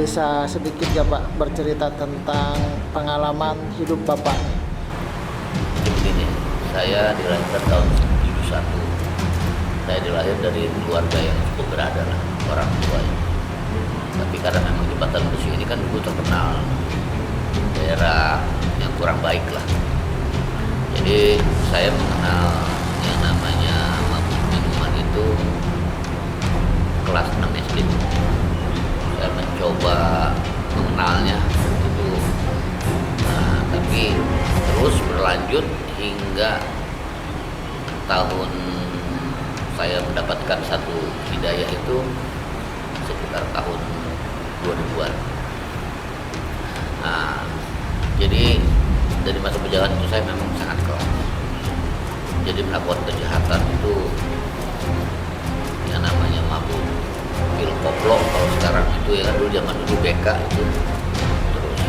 bisa sedikit ya Pak bercerita tentang pengalaman hidup Bapak? Begini, saya dilahirkan tahun 71. Saya dilahir dari keluarga yang cukup berada lah, orang tua. Tapi karena memang Jembatan Besi ini kan dulu terkenal daerah yang kurang baik lah. Jadi saya mengenal yang namanya mabuk minuman itu kelas 6 SD. Saya mencoba mengenalnya itu, tapi terus berlanjut hingga tahun saya mendapatkan satu hidayah itu sekitar tahun 2000-an. Nah, jadi dari masa perjalanan itu saya memang sangat kelam. Jadi melakukan kejahatan itu yang namanya mabuk pil koplo, kalau sekarang itu ya kan, dulu zaman dulu BK itu, terus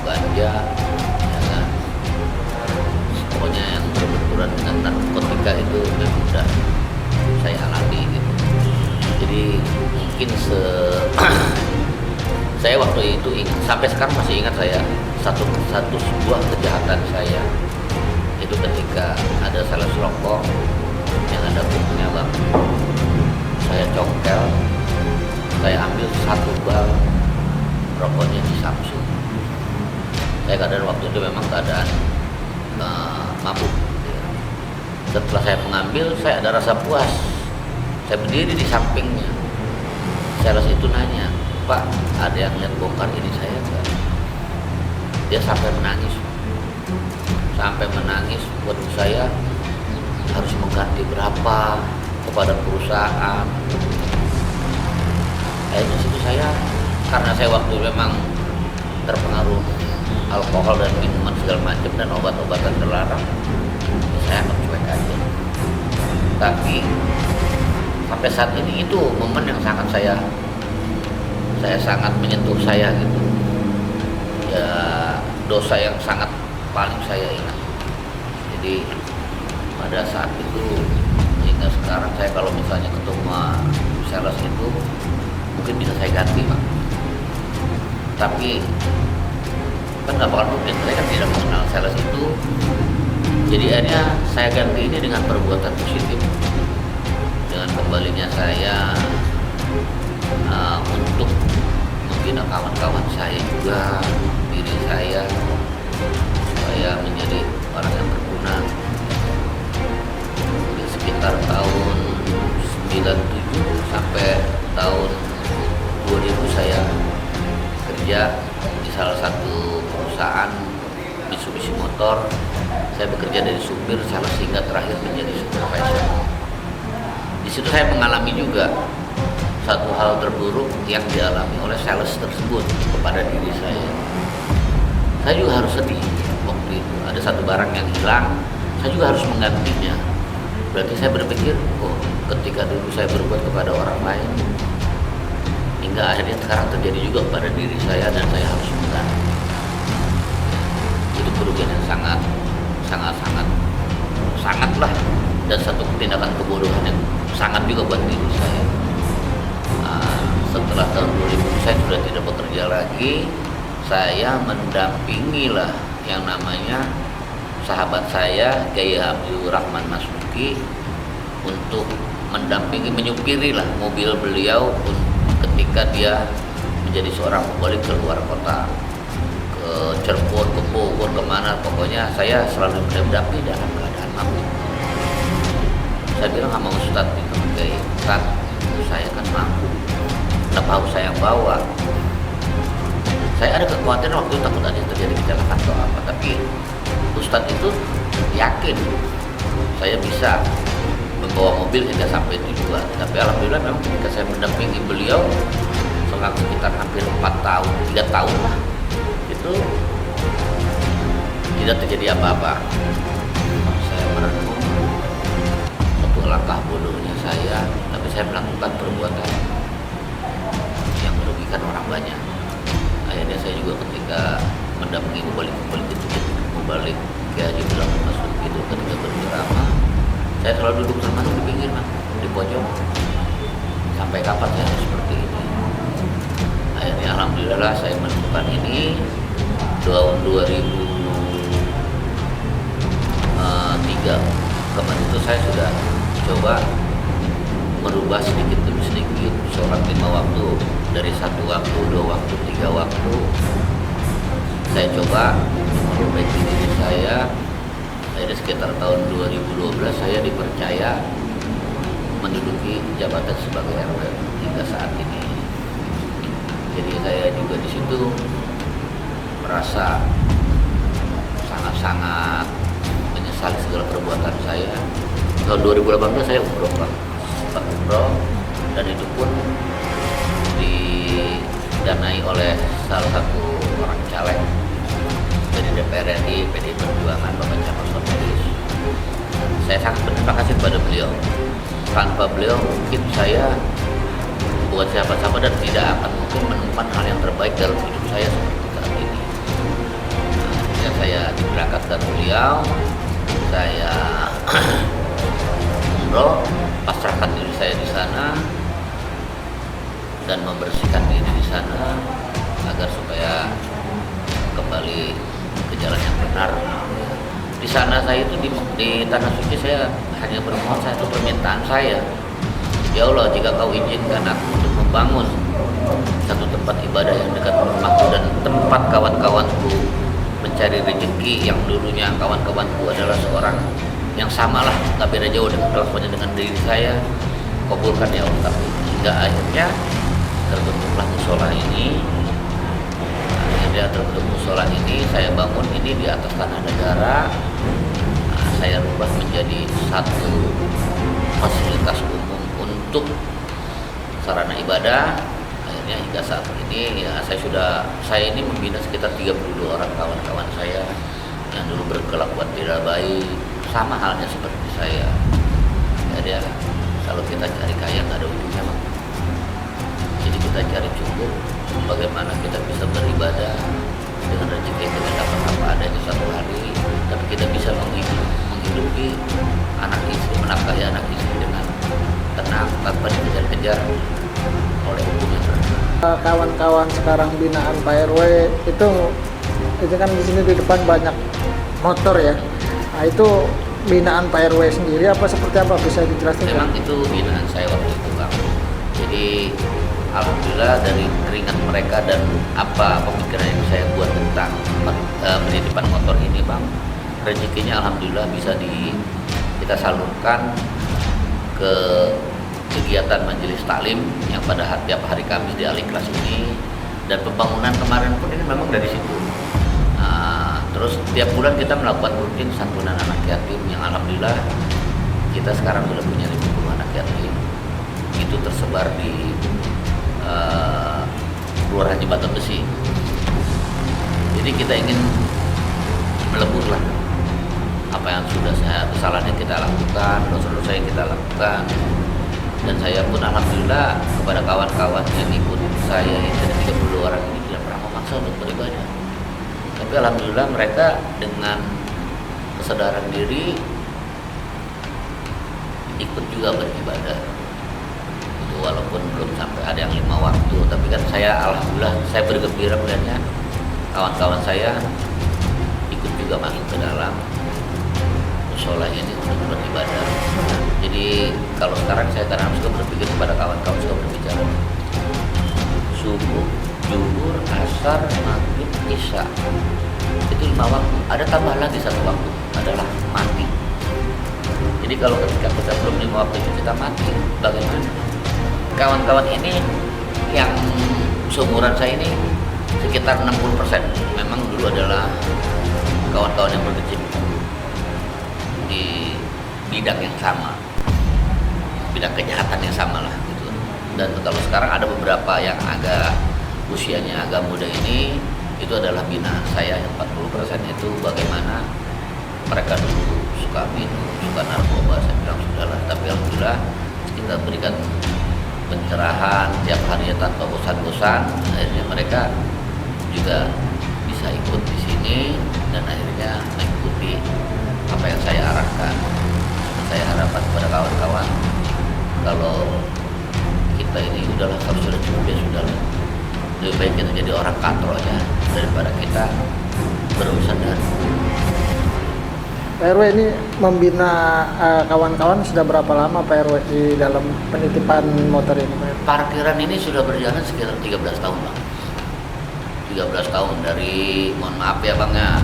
ganja, ya kan, pokoknya yang berbenturan dengan narkotika itu memang udah saya alami gitu. Jadi mungkin saya waktu itu ingat, sampai sekarang masih ingat saya satu sebuah kejahatan saya itu ketika ada sales rokok yang ada bunganya bang, saya congkel, saya ambil satu bal rokoknya di Samsung. Saya keadaan waktu itu memang keadaan mabuk. Setelah saya mengambil, saya ada rasa puas. Saya berdiri di sampingnya. Sales itu nanya, Pak, ada yang lihat bongkar ini saya enggak? Dia sampai menangis. Waduh, saya harus mengganti berapa kepada perusahaan. Akhirnya situ saya, karena saya waktu memang terpengaruh alkohol dan minuman segala macam dan obat-obatan terlarang, saya anggap cuek aja. Tapi sampai saat ini itu momen yang sangat saya sangat menyentuh saya gitu. Ya, dosa yang sangat paling saya ingat. Jadi pada saat itu hingga sekarang saya kalau misalnya ketemu sales itu mungkin bisa saya ganti Pak. Tapi kan nggak bakal mungkin, saya kan tidak mengenal sales itu. Jadi akhirnya saya ganti ini dengan perbuatan positif, dengan kembalinya saya untuk membina kawan-kawan saya juga, diri saya, supaya menjadi orang yang berguna. Di sekitar tahun 97 sampai tahun 2000 saya kerja di salah satu perusahaan Mitsubishi Motor. Saya bekerja dari supir sampai sehingga terakhir menjadi supervisor. Di situ saya mengalami juga satu hal terburuk yang dialami oleh sales tersebut kepada diri saya. Saya juga harus sedih waktu itu. Ada satu barang yang hilang, saya juga harus menggantinya. Berarti saya berpikir, oh, ketika dulu saya berbuat kepada orang lain, hingga akhirnya sekarang terjadi juga kepada diri saya dan saya harus mengganti. Itu kerugian yang sangatlah, dan satu tindakan kebodohan yang sangat juga buat diri saya. Setelah tahun 2000 saya sudah tidak bekerja lagi. Saya mendampingi lah yang namanya sahabat saya Kiai Habibur Rahman Masuki untuk mendampingi, menyupiri lah mobil beliau ketika dia menjadi seorang pemudik ke luar kota, ke Cirebon, ke Bogor, kemana, pokoknya saya selalu mendampingi dalam keadaan mabuk. Saya bilang sama Ustadz itu, Ustadz, saya kan mabuk, kenapa harus saya yang bawa? Saya ada kekhawatiran waktu itu, takut ada yang terjadi kecelakaan atau apa, tapi Ustadz itu yakin saya bisa membawa mobil hingga sampai tujuan. Tapi alhamdulillah memang ketika saya mendampingi beliau selama sekitar hampir 4 tahun, 3 tahun lah, itu tidak terjadi apa-apa. Saya merenung satu langkah bodohnya saya, tapi saya melakukan perbuatan yang merugikan orang banyak. Akhirnya saya juga ketika mendampingi mubalik Kiai Haji Abdurrahman Masuki itu ketika berceramah, saya selalu duduk sama di pinggir pojok. Sampai kapan saya harus seperti ini? Akhirnya alhamdulillah alhamdulillah lah saya menemukan ini tahun 2003. Kemarin itu saya sudah coba merubah sedikit demi sedikit sholat 5 waktu, dari 1 waktu, 2 waktu, 3 waktu. Saya coba memperbaiki diri saya. Akhirnya sekitar tahun 2012 saya dipercaya menduduki jabatan sebagai RW hingga saat ini. Jadi saya juga di situ merasa sangat-sangat menyesali segala perbuatan saya. Tahun 2018 saya umroh, Pak. Umroh, dan itu pun didanai oleh salah satu orang caleg dari DPR RI PDI Perjuangan, Bapak Camat Sotiris. Saya sangat berterima kasih kepada beliau. Tanpa beliau mungkin saya buat siapa-siapa dan tidak akan mungkin menemukan hal yang terbaik dalam hidup saya seperti saat ini. Ya, saya diberangkatkan beliau, saya umroh, pasrahkan diri saya di sana dan membersihkan diri di sana agar supaya kembali ke jalan yang benar. Di sana saya itu di tanah suci saya hanya bermohon satu permintaan saya. Ya Allah, jika kau izinkan aku untuk membangun satu tempat ibadah yang dekat rumahku dan tempat kawan-kawanku mencari rezeki yang dulunya kawan-kawanku adalah seorang yang samalah, tak beda jauh dengan kelakuannya dengan diri saya, kabulkan ya Allah. Hingga akhirnya terbentuklah musola ini. Akhirnya terbentuk musola ini, saya bangun ini di atas tanah negara. Saya rubah menjadi satu fasilitas umum untuk sarana ibadah. Akhirnya hingga saat ini ya saya ini membina sekitar 32 orang kawan-kawan saya yang dulu berkelakuan tidak baik, sama halnya seperti saya. Jadi ya, kalau kita cari kaya nggak ada ujungnya, Bang. Jadi kita cari cukup, bagaimana kita bisa beribadah dengan rezeki yang kita dapat apa adanya satu hari, tapi kita bisa menghidupi anak istri, menafkahi anak istri dengan tenang tanpa dikejar-kejar oleh hukum yang berat. Kawan-kawan sekarang binaan Pak RW itu kan di sini di depan banyak motor ya. Nah, itu binaan Pak RW sendiri apa seperti apa, bisa dijelaskan? Memang itu binaan saya waktu itu, Bang. Jadi alhamdulillah dari keringat mereka dan apa pemikiran yang saya buat tentang penitipan motor ini, Bang, rezekinya alhamdulillah bisa kita salurkan ke kegiatan majelis taklim yang pada tiap hari Kamis di Al-Ikhlas ini, dan pembangunan kemarin pun ini memang dari situ. Terus tiap bulan kita melakukan rutin santunan anak yatim yang alhamdulillah kita sekarang sudah punya 50 anak yatim. Itu tersebar di Kelurahan Jembatan Besi. Jadi kita ingin melebur lah apa yang sudah kesalahan yang kita lakukan, dosa-dosa yang kita lakukan. Dan saya pun alhamdulillah kepada kawan-kawan yang ikut saya ini dari 32 orang ini tidak pernah memaksa untuk beribadah. Tapi alhamdulillah mereka dengan kesadaran diri ikut juga beribadah. Itu walaupun belum sampai ada yang 5 waktu, tapi kan saya alhamdulillah saya bergembira melihatnya kawan-kawan saya ikut juga masuk ke dalam musola ini untuk beribadah. Jadi kalau sekarang saya kadang suka berpikir kepada kawan-kawan, suka berbicara subuh, zuhur, asar, maghrib, isya, itu 5 waktu. Ada tambah lagi 1 waktu adalah mati. Jadi kalau ketika kita belum 5 waktu itu kita mati, bagaimana? Kawan-kawan ini yang seumuran saya ini sekitar 60% memang dulu adalah kawan-kawan yang berkecimpung di bidang yang sama, bidang kejahatan yang sama lah gitu. Dan kalau sekarang ada beberapa yang agak usianya agak muda ini, itu adalah binaan saya yang 40% itu bagaimana mereka dulu suka minum, suka narkoba. Saya bilang sudahlah, tapi alhamdulillah kita berikan pencerahan tiap hari tanpa bosan-bosan. Akhirnya mereka juga bisa ikut di sini dan akhirnya mengikuti apa yang saya arahkan. Saya harapkan kepada kawan-kawan, kalau kita ini udahlah, kalau sudah cukup ya sudahlah, lebih baik kita jadi orang katro ya daripada kita berurusan dengan Pak RW ini membina kawan-kawan sudah berapa lama Pak RW di dalam penitipan motor ini Pak RW? parkiran ini sudah berjalan sekitar 13 tahun Bang. 13 tahun dari, mohon maaf ya Bang ya,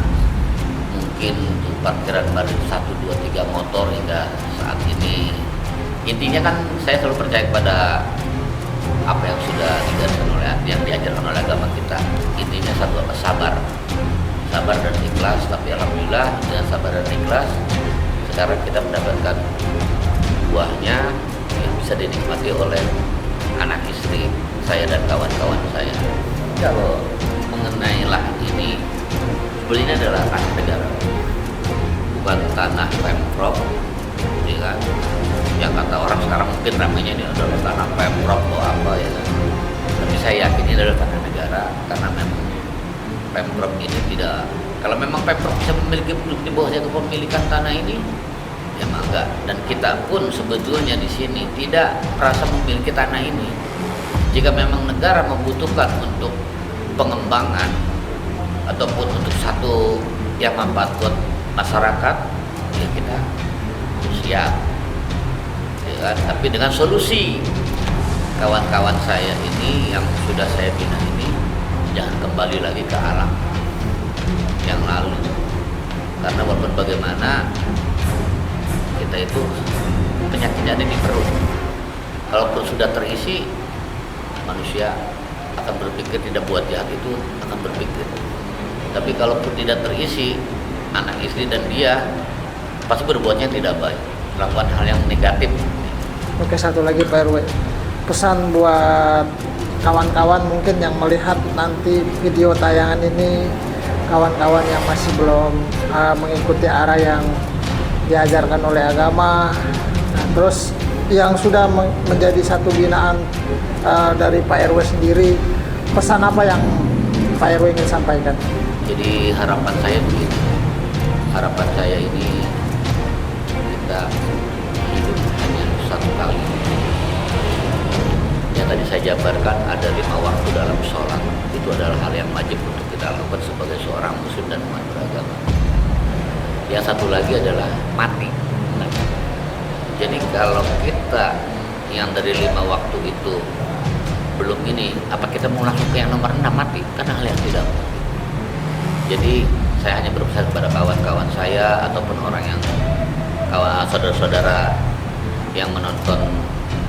mungkin untuk parkiran baru 1, 2, 3 motor hingga saat ini. Intinya kan saya selalu percaya kepada apa yang sudah diajarkan oleh agama kita. Intinya satu apa? Sabar dan ikhlas. Tapi alhamdulillah dengan sabar dan ikhlas sekarang kita mendapatkan buahnya yang bisa dinikmati oleh anak istri saya dan kawan-kawan saya. Kalau mengenai lahan ini sebenarnya adalah tanah negara, bukan tanah Pemprov, ya kan? Yang kata orang sekarang mungkin ramainya ini adalah tanah Pemprov atau apa ya kan? Tapi saya yakin ini adalah tanah negara karena memang Pemprov ini tidak, kalau memang Pemprov bisa memiliki di bawahnya kepemilikan tanah ini, ya enggak. Dan kita pun sebetulnya di sini tidak merasa memiliki tanah ini. Jika memang negara membutuhkan untuk pengembangan ataupun untuk satu yang manfaat buat masyarakat, ya kita siap. Ya kan? Tapi dengan solusi kawan-kawan saya ini yang sudah saya bina ini, jangan kembali lagi ke alam yang lalu, karena walaupun bagaimana kita itu penyakitnya ada di perut. Kalau perut sudah terisi, manusia akan berpikir, tidak buat jahat itu akan berpikir. Tapi kalau perut tidak terisi, anak istri dan dia pasti berbuatnya tidak baik, melakukan hal yang negatif. Oke, satu lagi Pak RW, pesan buat kawan-kawan mungkin yang melihat nanti video tayangan ini, kawan-kawan yang masih belum mengikuti arah yang diajarkan oleh agama, nah, terus yang sudah menjadi satu binaan dari Pak RW sendiri, pesan apa yang Pak RW ingin sampaikan? Jadi harapan saya begini, harapan saya ini kita hidup hanya satu kali. Yang tadi saya jabarkan ada 5 waktu dalam sholat, itu adalah hal yang wajib untuk kita lakukan sebagai seorang muslim dan umat beragama. Yang satu lagi adalah mati. Jadi kalau kita yang dari 5 waktu itu belum ini, apa kita mau langsung ke yang nomor 6 mati? Karena hal yang tidak mungkin. Jadi saya hanya berpesan kepada kawan-kawan saya ataupun orang yang saudara-saudara yang menonton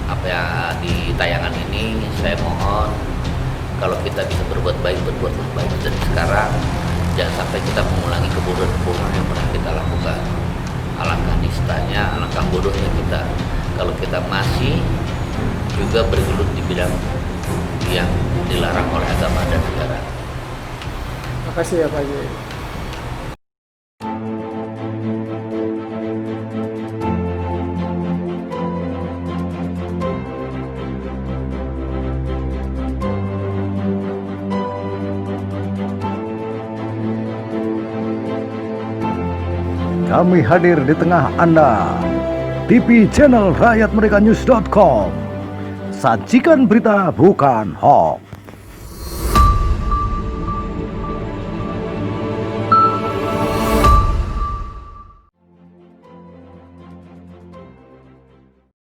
apa yang di tayangan ini, saya mohon kalau kita bisa berbuat baik, berbuatlah baik dari sekarang. Jangan sampai kita mengulangi kebodohan-kebodohan yang pernah kita lakukan. Alangkah nistanya, alangkah bodohnya kita kalau kita masih juga bergelut di bidang yang dilarang oleh agama dan negara. Makasih ya Pak Haji. Kami hadir di tengah Anda. TV channel rakyatmerekanews.com. Sajikan berita bukan hoax.